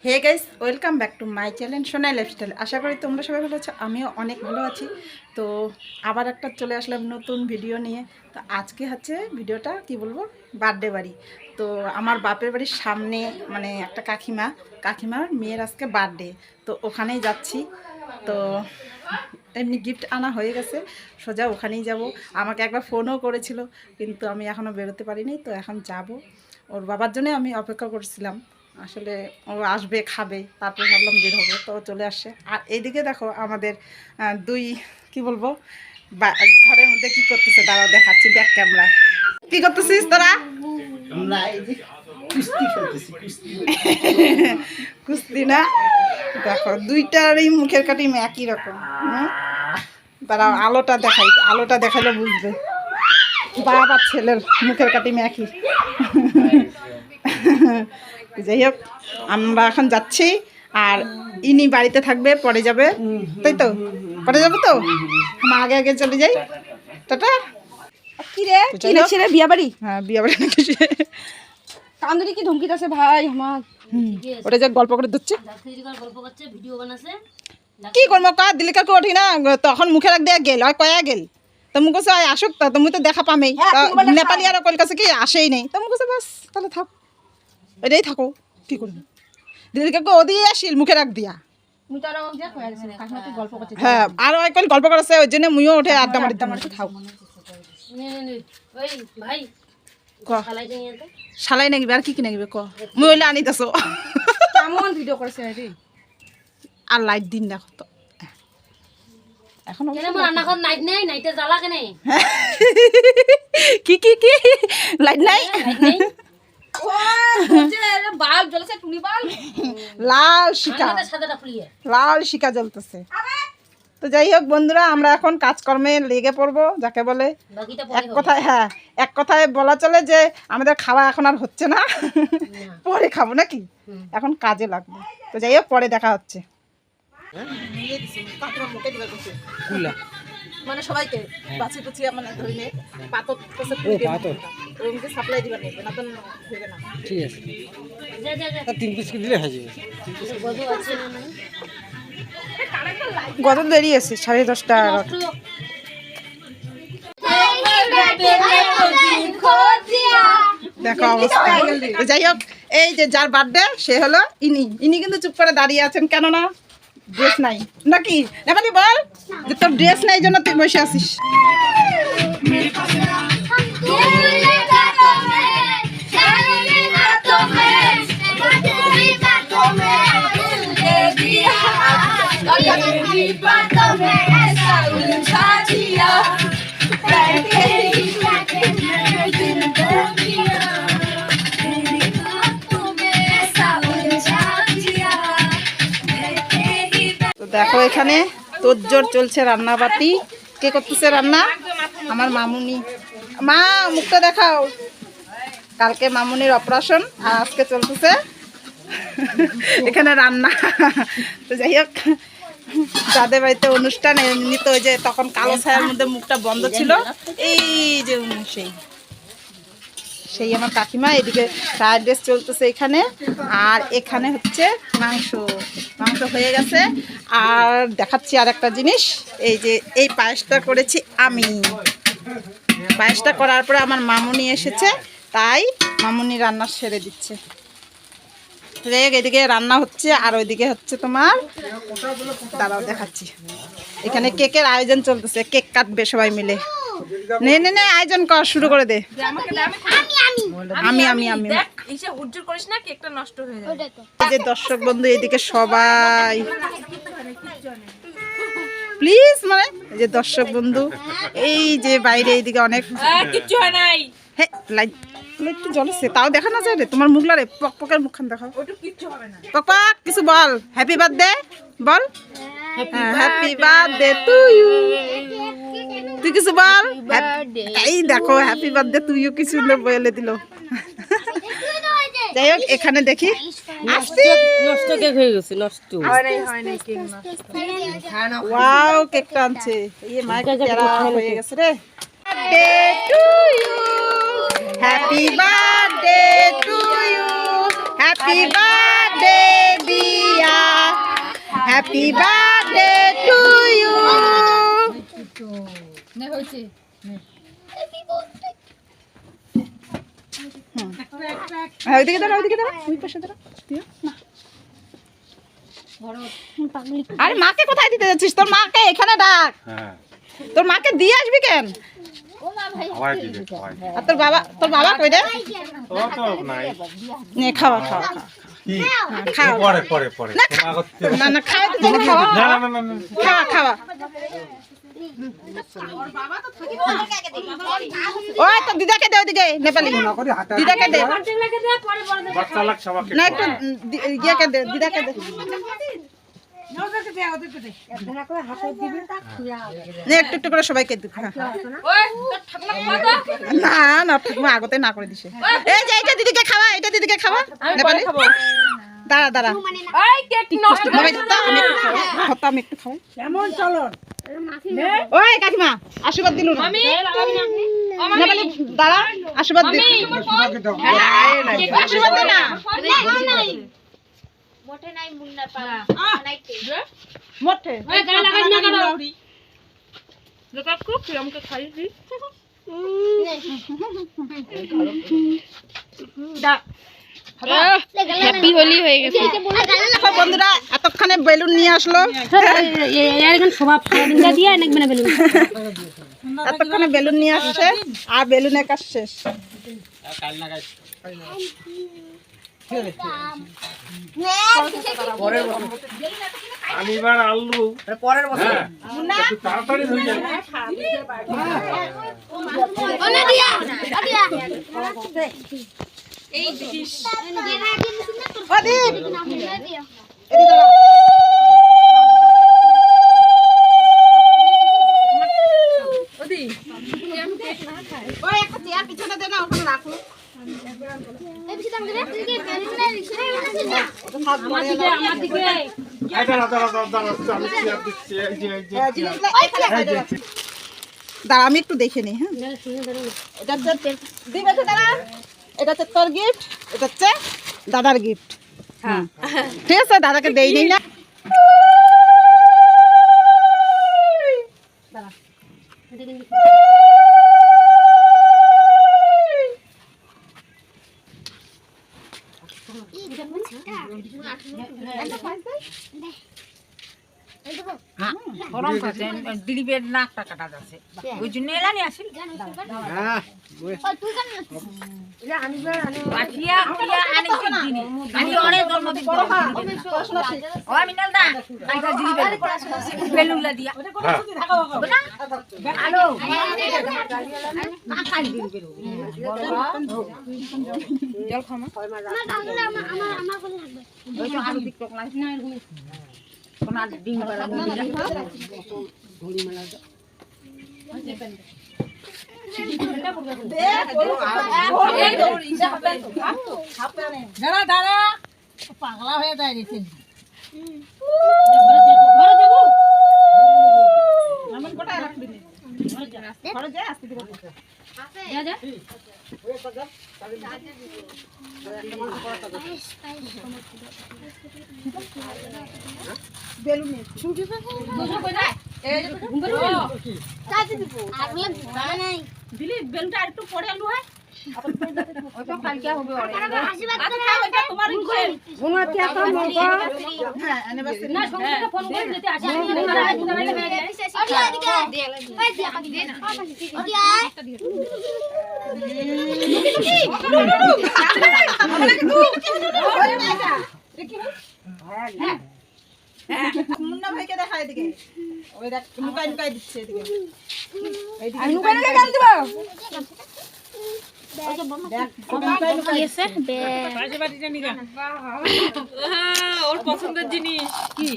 Hey guys, welcome back to my channel Sonai lifestyle. আশা করি তোমরা সবাই ভালো আছো, আমিও অনেক ভালো আছি। তো আবার একটা চলে আসলাম নতুন ভিডিও নিয়ে। তো আজকে হচ্ছে ভিডিওটা কি বলবো, বার্থডে বাড়ি। তো আমার বাপের বাড়ির সামনে মানে একটা কাকিমার মেয়ের আজকে বার্থডে, তো ওখানেই যাচ্ছি। তো এমনি গিফট আনা হয়ে গেছে, সোজা ওখানেই যাব। আমাকে একবার ফোনও করেছিল, কিন্তু আমি এখনও বেরোতে পারিনি। তো এখন যাব, ওর বাবার জন্য আমি অপেক্ষা করছিলাম। আসলে ও আসবে, খাবে, তারপরে ভাবলাম বের হবো, তো চলে আসছে। আর এইদিকে দেখো আমাদের দুই কি বলবো ঘরের মধ্যে কি করতেছে, দাঁড়াও দেখাচ্ছি ব্যাক ক্যামেরায়। কি করতেছিস তোরা? কুস্তি না, দেখো দুইটারই মুখের কাটিং একই রকম। তারা আলোটা দেখালে বুঝবে। বাবা ছেলের মুখের কাটিং একই। যাই হোক, আমরা এখন যাচ্ছি, আর ইনি বাড়িতে থাকবে, পরে যাবে, তাই তো? পরে যাবো তো, আমরা আগে আগে চলে যাই। টাটা। কি রে কি দেখছি রে, বিয়া বাড়ি? হ্যাঁ, বিয়ে বাড়ি নাকি? কান্দুরি কি ধমকি আছে ভাই আমার? ওটা যে গল্প করে দিচ্ছে, কি করবো কা দিলিকা কে ওঠি না, তখন মুখে রাখ দেয়া গেল আর কয়া গেল। তো মুখ কাছে আসুক, তো তুমি তো দেখা পামেই। নেপালি আর ওর কাছে কি আসেই নেই, তো মুখ কাছে বাস তাহলে থাক, এটাই থাকো। কি করবো, দিলিকাকে ও দিয়ে আসিল মুখে রাখ দিয়া। হ্যাঁ, আর ওই কল গল্প করেছে, ওই জন্য মুইও উঠে আড্ডা মারি খাও। শালাই নাকি আর কি কি নাকি ক, মুই হইলে আনি দেছো। কেমন ভিডিও করেছে রে? আর লাইট দিন দেখো তো এখন কি কি কি লাইট নাই, বাল্ব জ্বলছে, টুনি বাল্ব, লাল শিকা জ্বলতেছে। তো যাই হোক বন্ধুরা, আমরা এখন কাজকর্মে লেগে পড়বো, যাকে বলে এক কথায় বলা চলে যে আমাদের খাওয়া এখন আর হচ্ছে না, পরে খাবো নাকি, এখন কাজে লাগবে। তো যাই হোক, পরে দেখা হচ্ছে। মানে সবাইকে বাছি টুচি মানে ধরে পাতত সাপ্লাই দিবা নেবে না, তো হইবে না। ঠিক আছে, 3 পিস দিলে হয়ে যাবে। কত দেরি আছে, 10:30টা। দেখো অবস্থা। যাই হোক, এই যে যার বার্থডে সে হলো ইনি কিন্তু চুপ করে দাঁড়িয়ে আছেন, কেননা ড্রেস নাই নাকি। নেপালি বল যে তোর ড্রেস নাই, জন্য তুই বসে আছিস। তো দেখো এখানে তোড়জোড় চলছে, রান্না বাটি। কে করতেছে রান্না? আমার মামুনি। মা মুখটা দেখাও। কালকে মামুনির অপারেশন, আর আজকে চলতেছে এখানে রান্না। তো যাই হোক, যাদের বাড়িতে অনুষ্ঠান, এমনি তো ওই যে তখন কালো ছায়ার মধ্যে মুখটা বন্ধ ছিল, এই যে সেই আমার কাকিমা। এদিকে ফ্রাইড রাইস চলতেছে এখানে, আর এখানে হচ্ছে মাংস হয়ে গেছে। আর দেখাচ্ছি আর একটা জিনিস, এই যে এই পায়েসটা করেছি আমি। পায়েসটা করার পরে আমার মামুনি এসেছে, তাই মামুনি রান্না সেরে দিচ্ছে। এদিকে রান্না হচ্ছে, আর ওইদিকে হচ্ছে তোমার, দাঁড়াও দেখাচ্ছি, এখানে কেকের আয়োজন চলতেছে। কেক কাটবে সবাই মিলে। নে নে নে, আয়োজন কর, শুরু করে দে। আমি এই যে দর্শক বন্ধু, এদিকে সবাই প্লিজ, মানে এই যে দর্শক বন্ধু, এই যে বাইরে এইদিকে অনেক কিচ্ছু হয় নাই। হ্যাঁ, লাইট একটু জ্বলেছে, তাও দেখা না যায় রে তোমার মুখলা রে। পকের মুখখান দেখাও, পক কিছু বল। হ্যাপি বার্থডে বল। Happy birthday to you. তুই কিছু বল। এই দেখো, হ্যাপি বার্থডে টু ইউ কি সুন্দর বলে দিল। যাই হোক, এখানে দেখি নষ্ট কেক হয়ে গেছে, নষ্ট ওয়াও, কেকটা আনছে। এই মাইকটা তেরা হয়ে গেছে রে। Happy birthday to you, happy birthday happy birthday to you. ওইদিকে দাঁড়া, ওইদিকে দাঁড়া, ওই পাশে দাঁড়া। দিও না। আরে মাকে কোথায় দিতে যাচ্ছিস? তোর মাকে এখানে ডাক। তোর মাকে দিয়ে আসবি কেন? আর তোর বাবা কই রে? নে খাওয়া খাওয়া খাওয়া। পরে পরে পরে না না খাওয়া তো তোকে খাওয়া। না না না না খাওয়া খাওয়া। ওই তো দিদাকে দে, ওইদিকে নেপালি দিদাকে দে। বাচ্চা লাগ সবাইকে না একটু ইয়েকে দে, দিদাকে দে। নে একটু একটু করে সবাইকে দে। না না ঠাকুমা আগতে না করে দিছে। এই যে এটা দিদিকে খাওয়া, এটা দিদিকে খাওয়া। নেপালি দাঁড়া দাঁড়া। বাবা, আমি একটু খাওয়াই। কেমন চলো? ওই কাকিমা আশীর্বাদ দিলু না। নেপালি দাঁড়া, আশীর্বাদ দিল। আশীর্বাদ দে না। মোটে নাই মুন্না পাড়া নাই তে মোটে ওই গা লাগাই না কেন? লোকা খুব আমাকে খাই দি। হ্যাপি হোলি হয়ে গেছে। দেখো বন্ধুরা এতক্ষণে বেলুন নিয়ে আসলো। এখন সবাই সারাদিন দিয়ে নাকি না বেলুন। এতক্ষণে বেলুন নিয়ে আসছে আর বেলুনের কাজ শেষ। আমি এবার আলু পরের বছর একটু তাড়াতাড়ি হয়ে যাবে। ওনা দিয়া দিয়া এই দেখিস দিয়া ওদিক দিয়া এদিকে দাঁড়া। ওই একটা চেয়ার পিছনে দে না, ওখানে রাখো। এই বিশে দাম করে তুই কি বেলুনের রিকশা আমার দিকে এই দাঁড়া দাঁড়া দাঁড়া দাঁড়া আমি চেয়ার দিচ্ছি এই যে জিনিসগুলো এখানে রাখো। দাঁড়া আমি একটু দেখে নিই। হ্যাঁ এটা হচ্ছে দিবে তো দাঁড়া। এটা হচ্ছে তোর গিফট, এটা হচ্ছে দাদার গিফট। হ্যাঁ ঠিক আছে, দাদাকে দেই নেই না। দিলীপের নাকটা কাটা যাচ্ছে ওই জন্য এলানি আসিল তুই কেন পাঠিয়া আনি দিনে আমি অনেক জন্মদিন ও মিনাল দা আইটা দিলীপের বেলুনলা দিয়া হ্যালো কাকাই দিলীপের জল খামা আমার আমার কোলে থাকবে ওই তো আরো দিক টকলাই না কোন আর ডিম করা ঘড়ি মেলা দাঁড়া দাঁড়া পাগলা হয়ে যায় রে দিলি বেলুনটা একটু পরে আলু হয়। ওই তো কালকে হবে তোমার হ্যাঁ anniversary না সঙ্গে ফোন করে দিতে আসি আমি মুন্না ভাইকে দেখা এদিকে। ওই দেখ লুকাই লুকাই দিচ্ছে এদিকে। আমি লুকাই লুকাই গান দিব। ওর পছন্দের জিনিস কি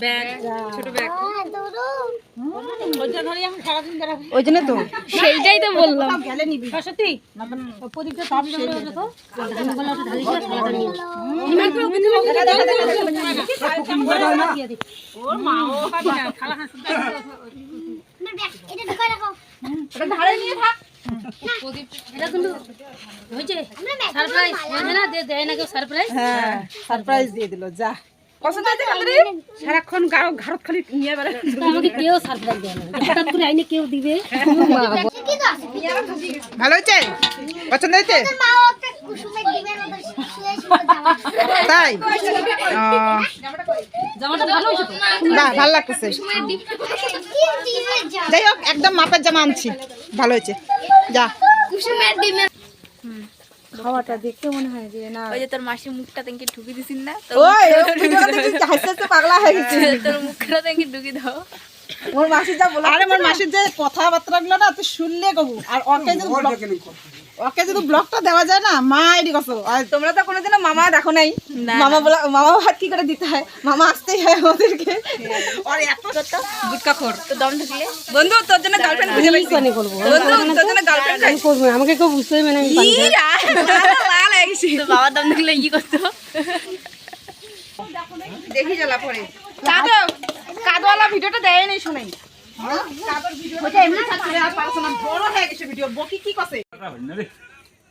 ব্যাগ ছোট ব্যাগ ওইটা ধরে আমি সারাদিন বেড়াবো ওই জন্য তো সেইটাই তো বললাম গেলে নিবি। সত্যি প্রদীপটা সব জমে দেখো ধানগুলো একটু ঢালি দিয়ে থালাটা নিয়ে ওর মা ও খালা হাসতে এটা ঢুকাই রাখো এটা ধারে নিয়ে থাক এটা কিন্তু হয়েছে সারপ্রাইজ না দেয় না কেউ সারপ্রাইজ হ্যাঁ সারপ্রাইজ দিয়ে দিল। যা পছন্দ হয়েছে কান্দারি? সারাক্ষণ ঘাড়ত খালি নিয়ে বেড়ায়। আমাকে কেউ সারপ্রাইজ দেয় না হঠাৎ করে আইনে কেউ দিবে কি তো আছে ভালো হয়েছে? পছন্দ হয়েছে? মা ওকে কুসুমের ডিমের মতো শুয়ে শুয়ে জামা তাই জামাটা ভালো হয়েছে তো বাহ, ভালো লাগতেছে। কি ডিমের জামা যাই হোক, একদম মাপের জামা আনছি, ভালো হয়েছে। যা কুসুমের ডিমের খাওয়াটা দেখতে মনে হয় যে না ওই যে তোর মাসির মুখটা তেমকি ঢুকি দিছিস না ওই ভিডিও দেখি হাসতে হাসতে পাগলা হয়ে গেছে। তোর মুখটা তেমকি ঢুকি দাও। মোর মাসি যা বলে, আরে মোর মাসির যে কথাবার্তা গুলো না তুই শুনলে কবু। আর ওকে যদি ব্লগটা দেওয়া যায় না, মা এডি কসো। আর তোমরা তো কোনোদিনও মামা দেখো নাই। মামা বলা, মামা ভাত কি করে দিতে হয়, মামা আসতেই হয় আমাদেরকে। আর এত গুটকা খোর তো দম ঢুকলে বন্ধু, তোর জন্য গার্লফ্রেন্ড খুঁজে পেয়েছি। কোনে করবো বন্ধু, তোর জন্য গার্লফ্রেন্ড আমি করবো না, আমাকে কেউ বুঝতে হবে না আমি পারি না। লাল হয়ে গেছি। তো বাবার দম ঢুকলে কি করতো? দেখি জ্বালা পরে কাদওয়ালা ভিডিওটা দেয় নাই শুনাই।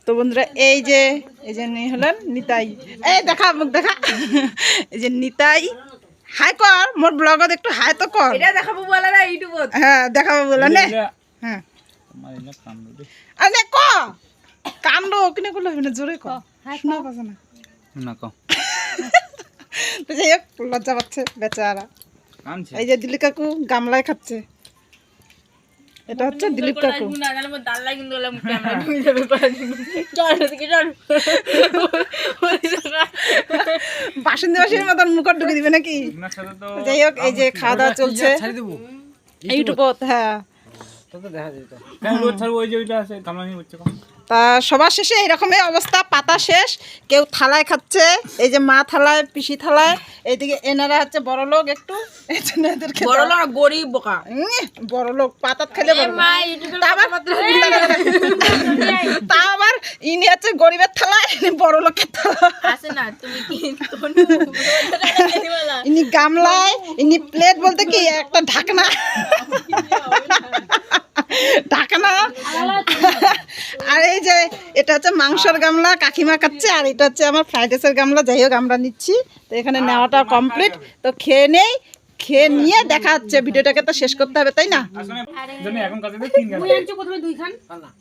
তো বন্ধুরা, এই যে নিয়ে হলেন নিতাই। এই দেখা, মুখ দেখা। এই যে নিতাই, হাই কর মোর ব্লগত, একটু হাই তো কর। এটা দেখাবো বলা না ইউটিউবত। হ্যাঁ দেখাবো বলা নে। হ্যাঁ আরে ক কান্দ কিনে করলে হবে না, জোরে ক, শোনা পাচ্ছে না। না কও তো যাই হোক, লজ্জা পাচ্ছে বেচারা। এই যে দিলীপ কাকু গামলায় খাচ্ছে, এটা হচ্ছে দিলীপ কাকু। বাসন্তী মাসির মতন মুখট ঢুকে দিবে নাকি? যাই হোক, এই যে খাওয়া দাওয়া চলছে ইউটিউবত। হ্যাঁ, তা সবার শেষে এইরকমই অবস্থা, পাতা শেষ, কেউ থালায় খাচ্ছে। এই যে মা থালায়, পিসি থালায়, এইদিকে এনারা হচ্ছে বড় লোক একটু, এই জন্য এদেরকে বড় লোক গরিব বোকা, বড় লোক পাতাত খেলে বড় লোক। তা আবার ইনি হচ্ছে গরিবের থালায়, ইনি বড় লোকের থালা। আসে না তুমি কি ইনি গামলায়, ইনি প্লেট বলতে কি একটা ঢাকনা, ঢাকনা। আর এই যে এটা হচ্ছে মাংসের গামলা, কাকিমা খাচ্ছে। আর এটা হচ্ছে আমার ফ্রাইড রাইসের গামলা। যাই হোক, আমরা নিচ্ছি। তো এখানে নেওয়াটা কমপ্লিট, তো খেয়ে নেই। খেয়ে নিয়ে দেখা হচ্ছে, ভিডিওটাকে তো শেষ করতে হবে, তাই না? মুই আনছো প্রথমে 2 খান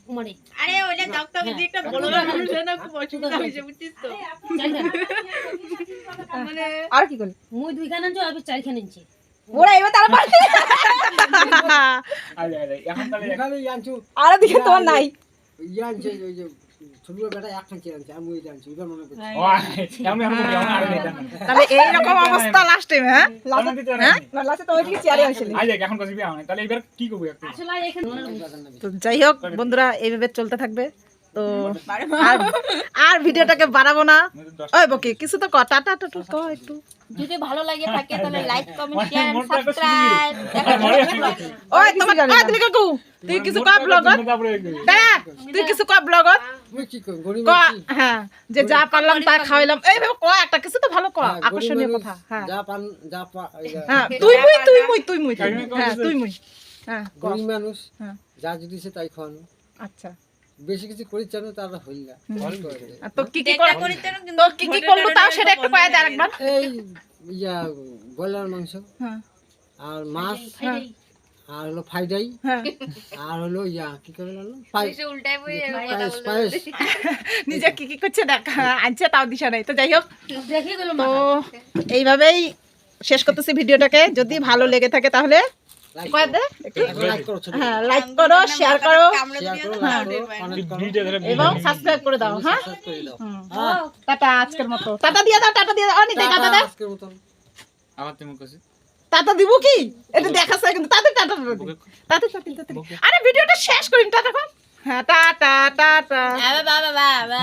উমারে আরে ওইটা কাকটা বুঝি একটা বড় মানুষ না, খুব অসুবিধা হয়েছে বুঝছিস তো। মানে আর কি করলি? মুই 2 খান আনছো আর 4 খান আনছি ওরা এবার তারা পারছে। আর দিকে তোমার নাই। তাহলে এইরকম অবস্থা লাস্ট টাইম। হ্যাঁ লাস্টে তো ওইদিকে চেয়ারে আসলে। আসলে এখানে তো যাই হোক বন্ধুরা, এইভাবে চলতে থাকবে। তো আর ভিডিওটাকে বাড়াবো না। ওই বকি কিছু তো ক, টাটা টাটা ক একটু। যদি ভালো লাগে থাকে তাহলে লাইক কমেন্ট শেয়ার সাবস্ক্রাইব। ওই তোমার ওই দিকে কাকু, তুই কিছু কর ব্লগত। দাঁড়া, তুই কিছু কর ব্লগত। ক, হ্যাঁ, যে যা পারলাম তা খাওয়াইলাম, এইভাবে ক একটা কিছু তো ভালো ক, আকর্ষণীয় কথা। হ্যাঁ হ্যাঁ, তুই মুই হ্যাঁ তুই মুই। হ্যাঁ গরিব মানুষ, হ্যাঁ। যা যদি সে তাই খাওয়ানো, আচ্ছা। বেশি কিছু করি জানো তারা হইল না। আর তো কি কি করলো তাও সেটা একটু কয়ে দে আরেকবার। এই ইয়া ব্রয়লার মাংস, হ্যাঁ আর মাছ, হ্যাঁ আর হলো ফ্রাইডাই, হ্যাঁ, আর হলো ইয়া কি করে হলো পায়েস, উল্টাই বই পায়েস। নিজে কি কি করছে দেখ, আনছে তাও দিশা নাই। তো যাই হোক, দেখে গেল তো এইভাবেই শেষ করতেছি ভিডিওটাকে। যদি ভালো লেগে থাকে তাহলে কয়ে দে একটু। লাইক করো, ছোট হ্যাঁ, লাইক করো, শেয়ার করো শেয়ার করো, লাইক করো, কমেন্ট করো, এবং সাবস্ক্রাইব করে দাও। হ্যাঁ, সাবস্ক্রাইব করে দাও। টাটা আজকের মতো। টাটা দিয়ে দাও, টাটা দিয়ে দাও। অনিতে টাটা দাও। আজকের মতো টাটা দিব কি? এটা দেখাচ্ছে কিন্তু তাতে টাটা দিবি। তাতে আরে ভিডিওটা শেষ করিন, টাটা কর। হ্যাঁ, টাটা টাটা। বাবা বাবা বাবা